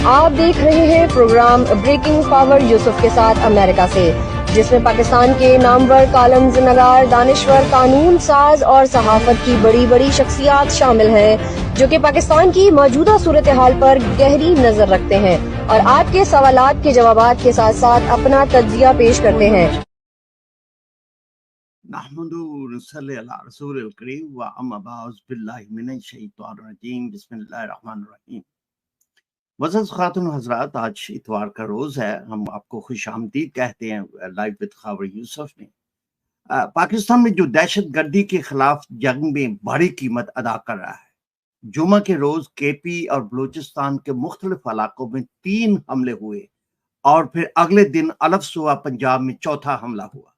آپ دیکھ رہے ہیں پروگرام بریکنگ پاور یوسف کے ساتھ امریکہ سے، جس میں پاکستان کے نامور کالمز نگار، دانشور، قانون ساز اور صحافت کی بڑی بڑی شخصیات شامل ہیں، جو کہ پاکستان کی موجودہ صورتحال پر گہری نظر رکھتے ہیں اور آپ کے سوالات کے جوابات کے ساتھ ساتھ اپنا تجزیہ پیش کرتے ہیں۔ نحمدہ ونصلی علی رسول الکریم واما بعد باللہ من الشیطان الرجیم بسم اللہ الرحمن الرحیم۔ معزز خاتون حضرات، آج اتوار کا روز ہے، ہم آپ کو خوش آمدید کہتے ہیں لائیو وتھ خاور یوسف میں۔ پاکستان میں جو دہشت گردی کے خلاف جنگ میں بڑی قیمت ادا کر رہا ہے، جمعہ کے روز کے پی اور بلوچستان کے مختلف علاقوں میں 3 حملے ہوئے اور پھر اگلے دن الف صوبہ پنجاب میں چوتھا حملہ ہوا۔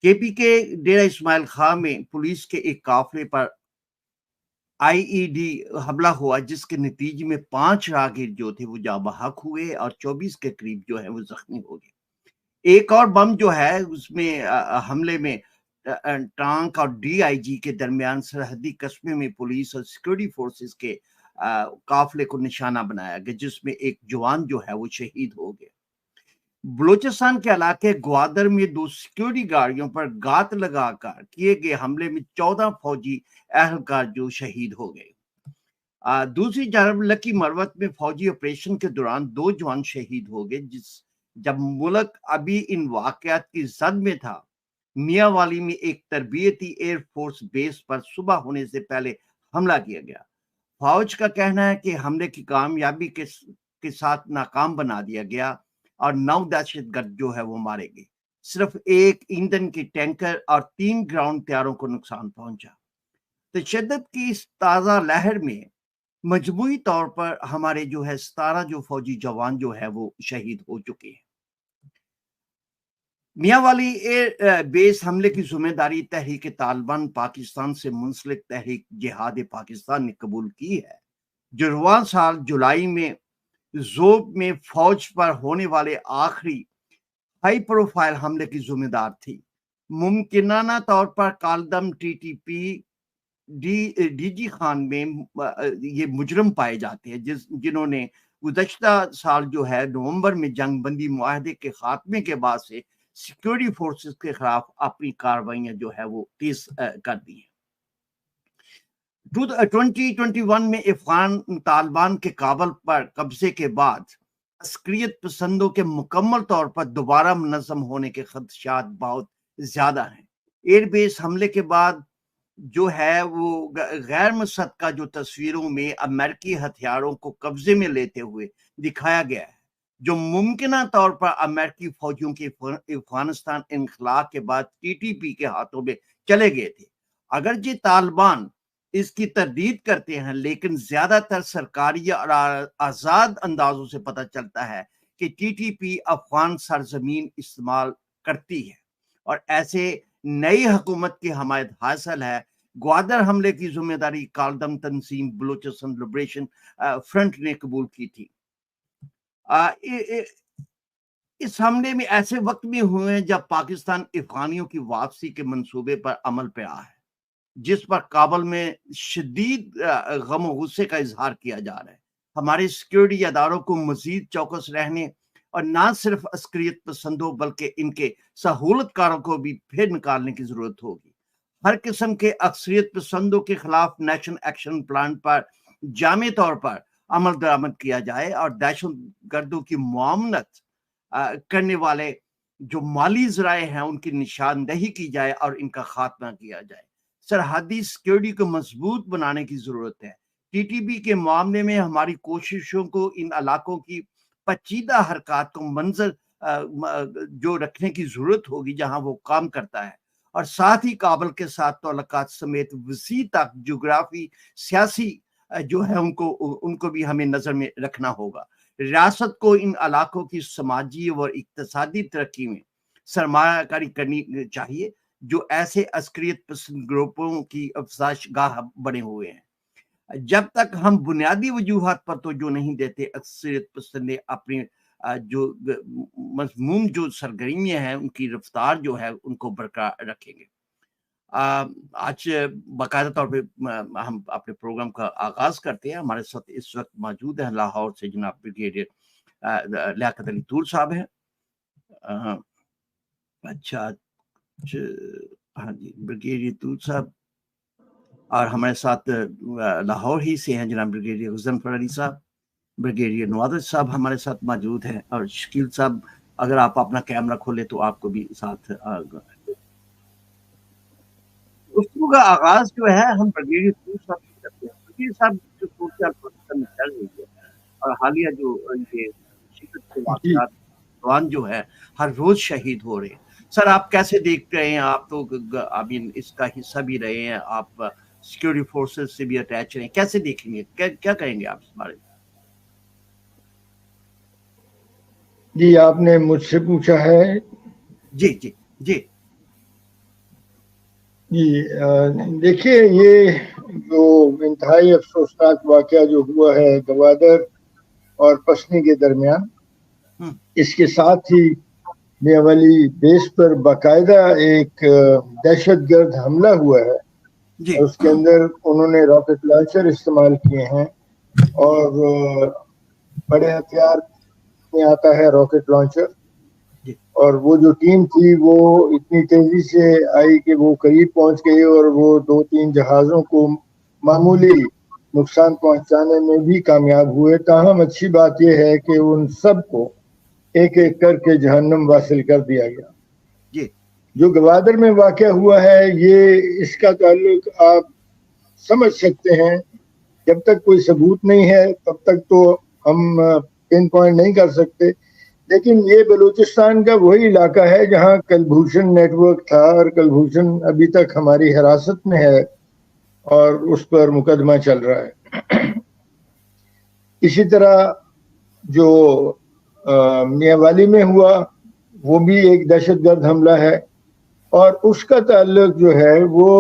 کے پی کے ڈیرہ اسماعیل خان میں پولیس کے ایک قافلے پر آئی ای ڈی حملہ ہوا، جس کے نتیجے میں 5 راہگیر جو تھے وہ جاں بحق ہوئے اور 24 کے قریب جو ہے وہ زخمی ہو گئے۔ ایک اور بم جو ہے اس میں حملے میں ٹانک اور ڈی آئی جی کے درمیان سرحدی قصبے میں پولیس اور سیکورٹی فورسز کے قافلے کو نشانہ بنایا گیا، جس میں ایک جوان جو ہے وہ شہید ہو گئے۔ بلوچستان کے علاقے گوادر میں 2 سیکورٹی گاڑیوں پر گات لگا کر کیے گئے حملے میں 14 فوجی اہلکار جو شہید ہو گئے۔ دوسری جانب لکی مروت میں فوجی آپریشن کے دوران 2 جوان شہید ہو گئے، جب ملک ابھی ان واقعات کی زد میں تھا۔ میاں والی میں ایک تربیتی ایئر فورس بیس پر صبح ہونے سے پہلے حملہ کیا گیا۔ فوج کا کہنا ہے کہ حملے کی کامیابی کے ساتھ ناکام بنا دیا گیا اور 9 دہشت گرد جو ہے وہ مارے گئے۔ صرف ایک ایندھن کی ٹینکر اور 3 گراؤنڈ طیاروں کو نقصان پہنچا۔ تشدد کی اس تازہ لہر میں مجموعی طور پر ہمارے جو ہے 17 جو فوجی جوان جو ہے وہ شہید ہو چکے ہیں۔ میاں والی ایئر بیس حملے کی ذمہ داری تحریک طالبان پاکستان سے منسلک تحریک جہاد پاکستان نے قبول کی ہے، جو رواں سال جولائی میں زوب میں فوج پر ہونے والے آخری ہائی پروفائل حملے کی ذمہ دار تھی۔ ممکنہ طور پر کالدم T T P D G Khan میں یہ مجرم پائے جاتے ہیں، جنہوں نے گزشتہ سال جو ہے نومبر میں جنگ بندی معاہدے کے خاتمے کے بعد سے سیکورٹی فورسز کے خلاف اپنی کارروائیاں جو ہے وہ تیز کر دی ہیں۔ 2021 میں افغان طالبان کے کابل پر قبضے کے بعد عسکریت پسندوں کے مکمل طور پر دوبارہ منظم ہونے کے خدشات بہت زیادہ ہیں۔ ایئر بیس حملے کے بعد جو ہے وہ غیر مصدقہ جو تصویروں میں امریکی ہتھیاروں کو قبضے میں لیتے ہوئے دکھایا گیا ہے، جو ممکنہ طور پر امریکی فوجیوں کے افغانستان انخلا کے بعد ٹی ٹی پی کے ہاتھوں میں چلے گئے تھے۔ اگرچہ طالبان اس کی تردید کرتے ہیں، لیکن زیادہ تر سرکاری اور آزاد اندازوں سے پتہ چلتا ہے کہ ٹی ٹی پی افغان سرزمین استعمال کرتی ہے اور ایسے نئی حکومت کی حمایت حاصل ہے۔ گوادر حملے کی ذمہ داری کالدم تنظیم بلوچستان لبریشن فرنٹ نے قبول کی تھی۔ اس حملے میں ایسے وقت میں ہوئے ہیں جب پاکستان افغانیوں کی واپسی کے منصوبے پر عمل پہ آیا ہے، جس پر کابل میں شدید غم و غصے کا اظہار کیا جا رہا ہے۔ ہمارے سیکورٹی اداروں کو مزید چوکس رہنے اور نہ صرف عسکریت پسندوں بلکہ ان کے سہولت کاروں کو بھی پھر نکالنے کی ضرورت ہوگی۔ ہر قسم کے عسکریت پسندوں کے خلاف نیشنل ایکشن پلان پر جامع طور پر عمل درآمد کیا جائے اور دہشت گردوں کی معاونت کرنے والے جو مالی ذرائع ہیں ان کی نشاندہی کی جائے اور ان کا خاتمہ کیا جائے۔ سرحدی سیکورٹی کو مضبوط بنانے کی ضرورت ہے۔ ٹی ٹی پی کے معاملے میں ہماری کوششوں کو ان علاقوں کی پیچیدہ حرکات کو منظر جو رکھنے کی ضرورت ہوگی جہاں وہ کام کرتا ہے، اور ساتھ ہی کابل کے ساتھ تعلقات سمیت وسیع تک جغرافی سیاسی جو ہے ان کو بھی ہمیں نظر میں رکھنا ہوگا۔ ریاست کو ان علاقوں کی سماجی اور اقتصادی ترقی میں سرمایہ کاری کرنی چاہیے جو ایسے عسکریت پسند گروپوں کی افزائش گاہ بنے ہوئے ہیں۔ جب تک ہم بنیادی وجوہات پر توجہ نہیں دیتے، عسکریت پسندیں اپنی جو مضمون جو سرگرمیاں ہیں ان کی رفتار جو ہے ان کو برقرار رکھیں گے۔ आज बाकायदा तौर पे हम अपने प्रोग्राम का आगाज करते हैं। हमारे साथ इस वक्त मौजूद है लाहौर से जनाब ब्रिगेडियर लियाकत अली तूर साहब हैं। अच्छा, हाँ जी, ब्रिगेडियर तूर साहब, और हमारे साथ लाहौर ही से हैं जनाब ब्रिगेडियर गजनफर अली साहब, ब्रिगेडियर नवाज़ साहब हमारे साथ मौजूद हैं, और शकील साहब अगर आप अपना कैमरा खोले तो आपको भी साथ गुफ्तगू का आगाज जो है हम ब्रिगेडियर तूर साहब से करते हैं। ब्रिगेडियर साहब, जो सूरत पाकिस्तान में चल रही है और हालिया जो ये शिदत के वाक़यात जवान जो है हर रोज शहीद हो रहे हैं, सर आप कैसे देख रहे हैं? आप तो अभी इसका हिस्सा भी रहे हैं, आप सिक्योरिटी फोर्सेस से भी अटैच रहे हैं, कैसे देखेंगे, क्या कहेंगे आप इस बारे में? जी, आपने मुझसे पूछा है? जी जी जी जी, देखिए, ये जो इंतहाई अफसोसनाक वाक़या जो हुआ है गवादर और पसनी के दरमियान, इसके साथ ही मियांवाली बेस पर बाकायदा एक दहशतगर्द हमला हुआ है। उसके अंदर उन्होंने रॉकेट लॉन्चर इस्तेमाल किए हैं, और बड़े हथियार में आता है रॉकेट लॉन्चर, और वो जो टीम थी वो इतनी तेजी से आई कि वो करीब पहुंच गई और वो 2-3 जहाज़ों को मामूली नुकसान पहुंचाने में भी कामयाब हुए। ताहम अच्छी बात यह है कि उन सबको एक एक करके जहन्नम वासिल कर दिया गया। जो गवादर में वाक़या हुआ है, ये इसका ताल्लुक आप समझ सकते हैं, जब तक कोई सबूत नहीं है तब तक तो हम पिन पॉइंट नहीं कर सकते, लेकिन ये बलूचिस्तान का वही इलाका है जहां कलभूषण नेटवर्क था, और कलभूषण अभी तक हमारी हिरासत में है और उस पर मुकदमा चल रहा है। इसी तरह जो मियांवाली में हुआ वो भी एक दहशतगर्द हमला है, और उसका ताल्लुक जो है वो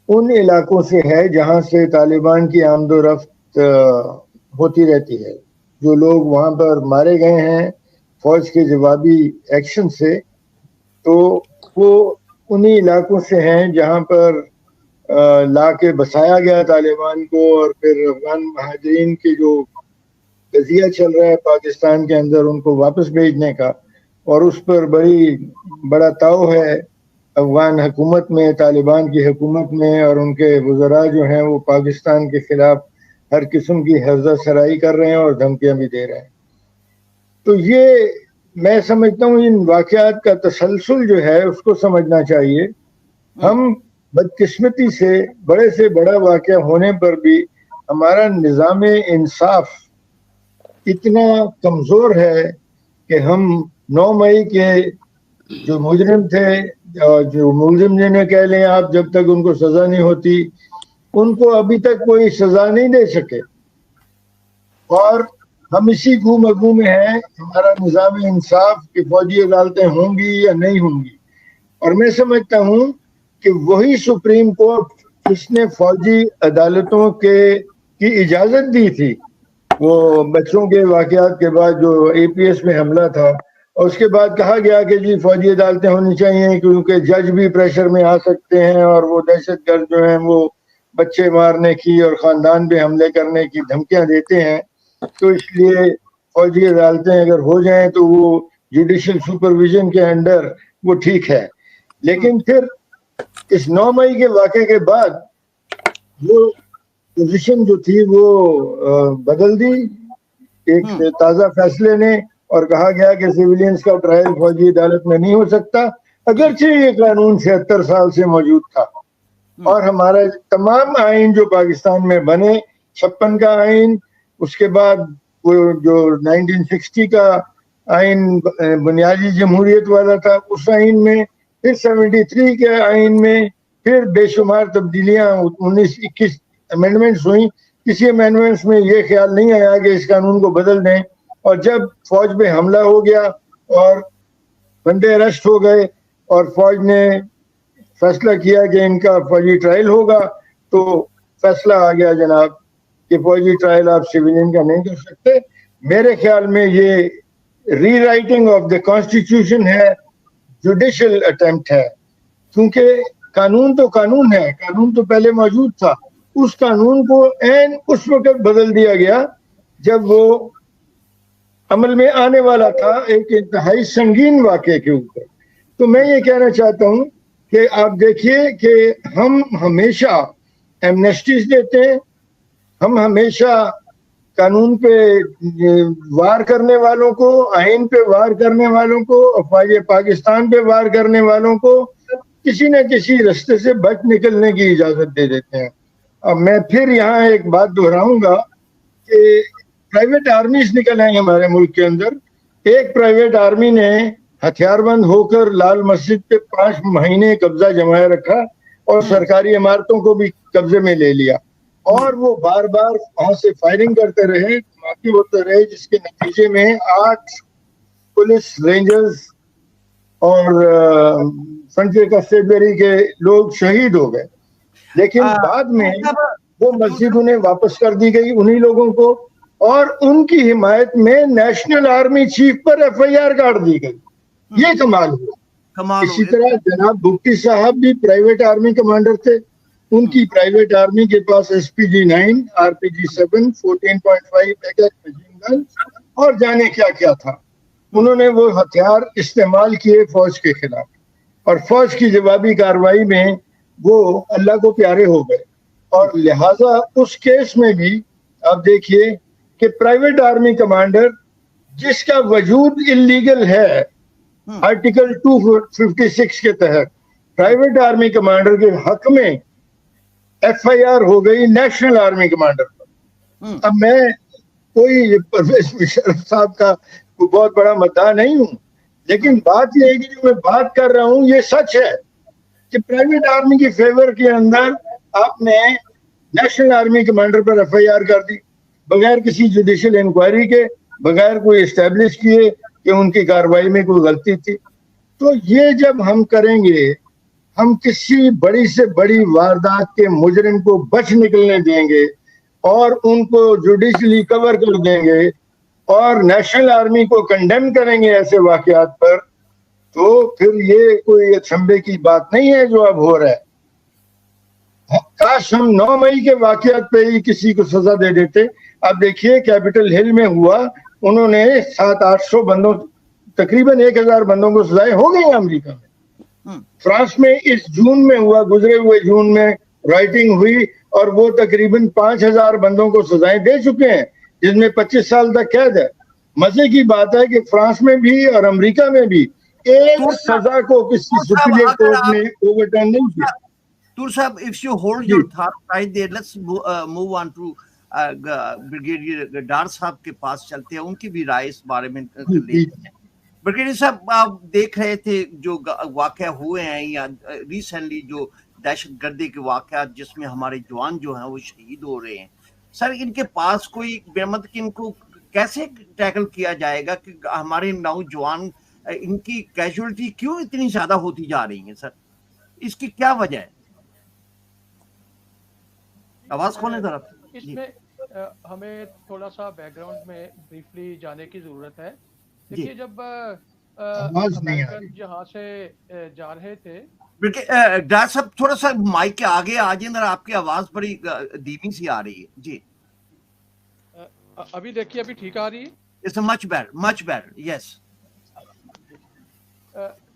उन इलाकों से है जहां से तालिबान की आमदोरफ्त होती रहती है। जो लोग वहां पर मारे गए हैं फौज के जवाबी एक्शन से, तो वो उन्हीं इलाकों से हैं जहां पर ला के बसाया गया तालिबान को, और फिर अफगान महाजरीन के जो कज़िया चल रहा है पाकिस्तान के अंदर उनको वापस भेजने का, और उस पर बड़ा ताव है अफगान हुकूमत में, तालिबान की हुकूमत में, और उनके वज़रा जो हैं वो पाकिस्तान के खिलाफ हर किस्म की हर्जा सराई कर रहे हैं और धमकियां भी दे रहे हैं। तो ये मैं समझता हूँ इन वाक़यात का तसलसल जो है उसको समझना चाहिए। हम बदकिस्मती से बड़ा वाक़या होने पर भी हमारा निज़ाम इंसाफ इतना कमज़ोर है कि हम 9 मई के जो मुजरिम थे, जो मुलजिम जिन्हें कह लें आप, जब तक उनको सज़ा नहीं होती उनको अभी तक कोई सज़ा नहीं दे सके, और हम इसी गुमगू में हैं हमारा निज़ाम इंसाफ की फौजी अदालतें होंगी या नहीं होंगी। और मैं समझता हूँ कि वही सुप्रीम कोर्ट जिसने फौजी अदालतों की इजाज़त दी थी वो बच्चों के वाक़यात के बाद जो APS में हमला था, और उसके बाद कहा गया कि जी फौजी अदालतें होनी चाहिए क्योंकि जज भी प्रेशर में आ सकते हैं और वो दहशतगर्द जो हैं वो बच्चे मारने की और ख़ानदान पे हमले करने की धमकियां देते हैं, तो इसलिए फौजी अदालतें अगर हो जाएं तो वो जुडिशल सुपरविजन के अंडर वो ठीक है। लेकिन फिर इस 9 मई के वाक़े के बाद वो पोजीशन जो थी वो बदल दी एक ताज़ा फैसले ने, और कहा गया कि सिविलियंस का ट्रायल फौजी अदालत में नहीं हो सकता, अगरचे ये कानून 76 साल से मौजूद था। और हमारा तमाम आइन जो पाकिस्तान में बने, 56 का आइन, उसके बाद वो जो 1960 का आइन बुनियादी जमहूरियत वाला था उस आइन में, फिर 73 के आइन में, फिर बेशुमार तब्दीलियां 19-21 अमेंडमेंट्स हुई। किसी अमेंडमेंट्स में ये ख्याल नहीं आया कि इस कानून को बदल दें, और जब फौज पे हमला हो गया और बंदे अरेस्ट हो गए और फौज ने फैसला किया कि इनका फौजी ट्रायल होगा, तो फैसला आ गया जनाब कि फौजी ट्रायल आप सिविलियन का नहीं कर सकते। मेरे ख्याल में ये रीराइटिंग ऑफ द कॉन्स्टिट्यूशन है, जुडिशियल अटेम्प्ट है, क्योंकि कानून तो कानून है, कानून तो पहले मौजूद था, उस कानून को ऐन उस वक्त बदल दिया गया जब वो अमल में आने वाला था एक इंतहाई संगीन वाक़े के ऊपर। तो मैं ये कहना चाहता हूँ कि आप देखिए कि हम हमेशा एमनेस्टीज देते हैं, हम हमेशा कानून पे वार करने वालों को, आइन पे वार करने वालों को, अफवाज पाकिस्तान पे वार करने वालों को किसी न किसी रास्ते से बच निकलने की इजाजत दे देते हैं। अब मैं फिर यहाँ एक बात दोहराऊंगा कि प्राइवेट आर्मीज निकल आई हमारे मुल्क के अंदर। एक प्राइवेट आर्मी ने हथियारबंद होकर लाल मस्जिद पे 5 महीने कब्जा जमाए रखा और सरकारी इमारतों को भी कब्जे में ले लिया, और वो बार बार वहां से फायरिंग करते रहे, धमाके होते रहे, जिसके नतीजे में 8 पुलिस रेंजर्स और फ्रंटियर कंस्टेबलरी के लोग शहीद हो गए। लेकिन बाद में वो मस्जिद उन्हें वापस कर दी गई उन्हीं लोगों को, और उनकी हिमायत में नेशनल आर्मी चीफ पर FIR काट दी गई। ये कमाल हुआ। इसी तरह जनाब भुट्टी साहब भी प्राइवेट आर्मी कमांडर थे, उनकी प्राइवेट आर्मी के पास SPG 9, RPG 7, 14.5 एकर मशीन गन और जाने क्या क्या था। उन्होंने वो हथियार इस्तेमाल किए फौज के खिलाफ, और फौज की जवाबी कार्रवाई में वो अल्लाह को प्यारे हो गए। और लिहाजा उस केस में भी आप देखिए कि प्राइवेट आर्मी कमांडर जिसका वजूद इलीगल है आर्टिकल 256 के तहत, प्राइवेट आर्मी कमांडर के हक में FIR हो गई नेशनल आर्मी कमांडर पर। अब मैं कोई परवेज मुशर्रफ साहब का बहुत बड़ा मद्दाह नहीं हूं, लेकिन बात यह है कि जो मैं बात कर रहा हूं ये सच है कि प्राइवेट आर्मी के फेवर के अंदर आपने नेशनल आर्मी कमांडर पर FIR कर दी बगैर किसी जुडिशियल इंक्वायरी के, बगैर कोई एस्टेब्लिश किए कि उनकी कार्रवाई में कोई गलती थी। तो ये जब हम करेंगे, हम किसी बड़ी से बड़ी वारदात के मुजरिम को बच निकलने देंगे और उनको जुडिशली कवर कर देंगे और नेशनल आर्मी को कंडेम करेंगे ऐसे वाकयात पर, तो फिर ये कोई अचंभे की बात नहीं है जो अब हो रहा है। काश हम 9 मई के वाकयात पे ही किसी को सजा दे देते। अब देखिए कैपिटल हिल में हुआ, उन्होंने 700-800 बंदों, तकरीबन 1000 बंदों को सजाएं हो गई अमेरिका में। फ्रांस में इस जून में हुआ, गुजरे हुए जून में राइटिंग हुई और वो तकरीबन 5000 बंदों को सजाएं दे चुके हैं, जिसमें 25 साल तक कैद है। मजे की बात है कि फ्रांस में भी और अमेरिका में भी एक सजा को किसी सुप्रीम कोर्ट ने ओवरटर्न नहीं किया। Tur sahab, if you hold your thought right there, let's move on to brigadier Dar साहब के पास चलते हैं, उनकी भी राय इस बारे में लेते हैं। ब्रिगेडियर साहब, आप देख रहे थे जो वाकया हुए हैं या रिसेंटली जो दहशतगर्दी के वाकयात जिसमें हमारे जवान जो हैं वो शहीद हो रहे हैं, सर इनके पास कोई मतलब कि इनको कैसे टैकल किया जाएगा कि हमारे नौजवान, इनकी कैजुअलिटी क्यों इतनी ज्यादा होती जा रही है सर, इसकी क्या वजह है? आवाज खोलें जरा। इसमें हमें थोड़ा सा बैकग्राउंड में ब्रीफली जाने की जरूरत है। देखिए, जब अमेरिकन यहाँ से जा रहे थे, डॉक्टर साहब थोड़ा सा माइक के आगे आ जाए, आपकी आवाज बड़ी धीमी सी आ रही है जी। अभी देखिए, अभी ठीक आ रही है? It's much better, yes.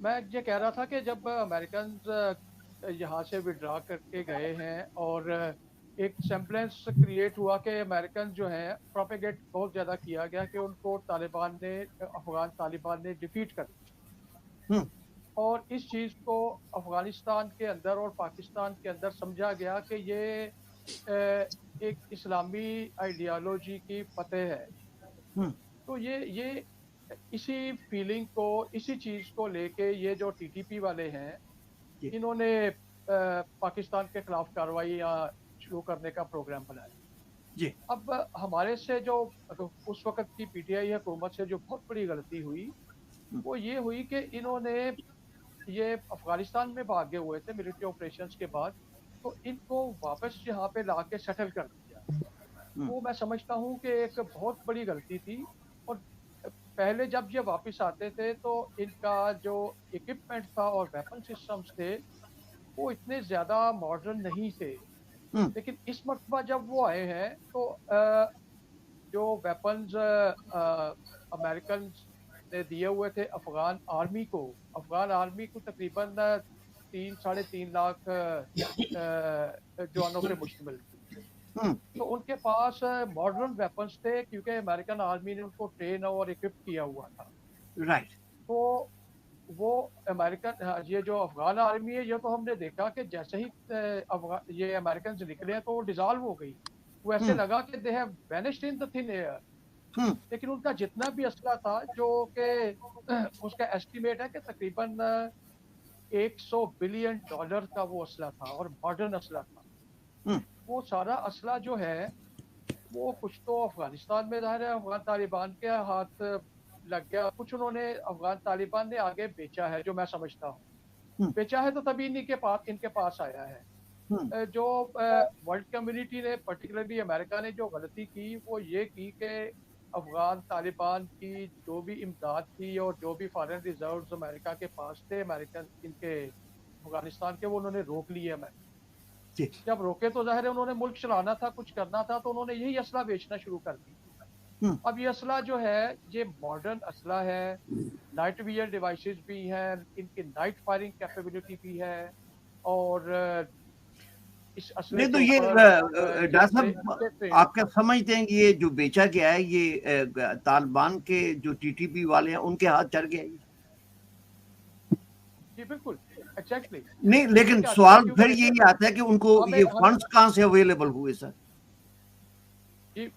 मैं ये कह रहा था कि जब अमेरिकन यहाँ से विड्रॉ करके गए हैं और एक सेम्पलेंस क्रिएट हुआ कि अमेरिकन जो हैं, प्रोपेगेट बहुत ज़्यादा किया गया कि उनको अफगान तालिबान ने डिफीट कर दिया, और इस चीज़ को अफगानिस्तान के अंदर और पाकिस्तान के अंदर समझा गया कि ये एक इस्लामी आइडियालॉजी की फतेह है। तो ये इसी फीलिंग को, इसी चीज़ को लेके ये जो TTP वाले हैं, इन्होंने पाकिस्तान के खिलाफ कार्रवाई शुरू करने का प्रोग्राम बनाया जी। अब हमारे से जो उस वक्त की PTI हुकूमत से जो बहुत बड़ी गलती हुई वो ये हुई कि इन्होंने ये अफगानिस्तान में भागे हुए थे मिलिट्री ऑपरेशंस के बाद, तो इनको वापस यहाँ पे ला के सेटल कर दिया। वो मैं समझता हूँ कि एक बहुत बड़ी गलती थी। और पहले जब ये वापस आते थे तो इनका जो इक्विपमेंट था और वेपन सिस्टम्स थे وہ اتنے زیادہ ماڈرن نہیں تھے، لیکن اس مرتبہ جب وہ آئے ہیں تو جو ویپنز امریکنز نے دیے ہوئے تھے افغان آرمی کو تقریباً 3-3.5 لاکھ جوانوں پہ مشتمل تھی، تو ان کے پاس ماڈرن ویپنز تھے کیونکہ امریکن آرمی نے ان کو ٹرین اور اکوپ کیا ہوا تھا. رائٹ. تو وہ امریکن یہ جو افغان آرمی ہے، یہ تو ہم نے دیکھا کہ جیسے ہی یہ امریکنز نکلے ہیں تو وہ ڈیزالو ہو گئی، وہ ایسے لگا کہ they have vanished in the thin air. لیکن ان کا جتنا بھی اسلحہ تھا، جو کہ اس کا ایسٹیمیٹ ہے کہ تقریباً $100 بلین کا وہ اسلحہ تھا اور ماڈرن اسلحہ تھا. وہ سارا اسلحہ جو ہے وہ کچھ تو افغانستان میں ظاہر ہے افغان طالبان کے ہاتھ لگ گیا، کچھ انہوں نے افغان طالبان نے آگے بیچا ہے، جو میں سمجھتا ہوں بیچا ہے، تو تبھی ان کے پاس آیا ہے. جو ورلڈ کمیونٹی نے پرٹیکولرلی امریکہ نے جو غلطی کی وہ یہ کی کہ افغان طالبان کی جو بھی امداد تھی اور جو بھی فارن ریزروز امریکہ کے پاس تھے امریکن ان کے افغانستان کے، وہ انہوں نے روک لیے. جب روکے تو ظاہر ہے انہوں نے ملک چلانا تھا، کچھ کرنا تھا، تو انہوں نے یہی اسلحہ بیچنا شروع کر دی. اب یہ اسلحہ جو ہے یہ ماڈرن اسلحہ ہے، نائٹ ویئر ڈیوائسز بھی ہیں، ان کی نائٹ فائرنگ کیپیبلٹی بھی ہے، اور اس اسلحے نہیں تو کے یہ اوپر ڈاکٹر صاحب آپ کیا سمجھتے ہیں کہ یہ جو بیچا گیا ہے یہ طالبان کے جو ٹی ٹی پی والے ہیں ان کے ہاتھ چڑھ گیا ہے؟ جی بالکل ایگزیکٹلی. نہیں لیکن سوال پھر یہی آتا ہے کہ ان کو یہ ہمیں فنڈز کہاں سے اویلیبل ہوئے سر؟ جی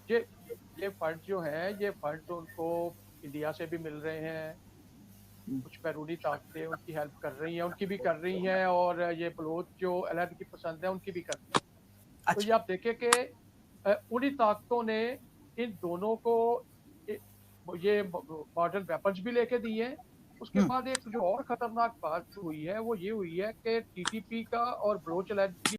یہ فنڈ جو ہیں یہ فنڈ ان کو انڈیا سے بھی مل رہے ہیں، کچھ بیرونی طاقتیں ان کی ہیلپ کر رہی ہیں، ان کی بھی کر رہی ہیں، اور یہ بلوچ جو علیحدگی پسند ہیں ان کی بھی کر رہی ہیں. تو یہ آپ دیکھیں کہ انہی طاقتوں نے ان دونوں کو یہ ماڈرن ویپنز بھی لے کے دیے ہیں. اس کے بعد ایک جو اور خطرناک بات ہوئی ہے وہ یہ ہوئی ہے کہ ٹی ٹی پی کا اور بلوچ علیحدگی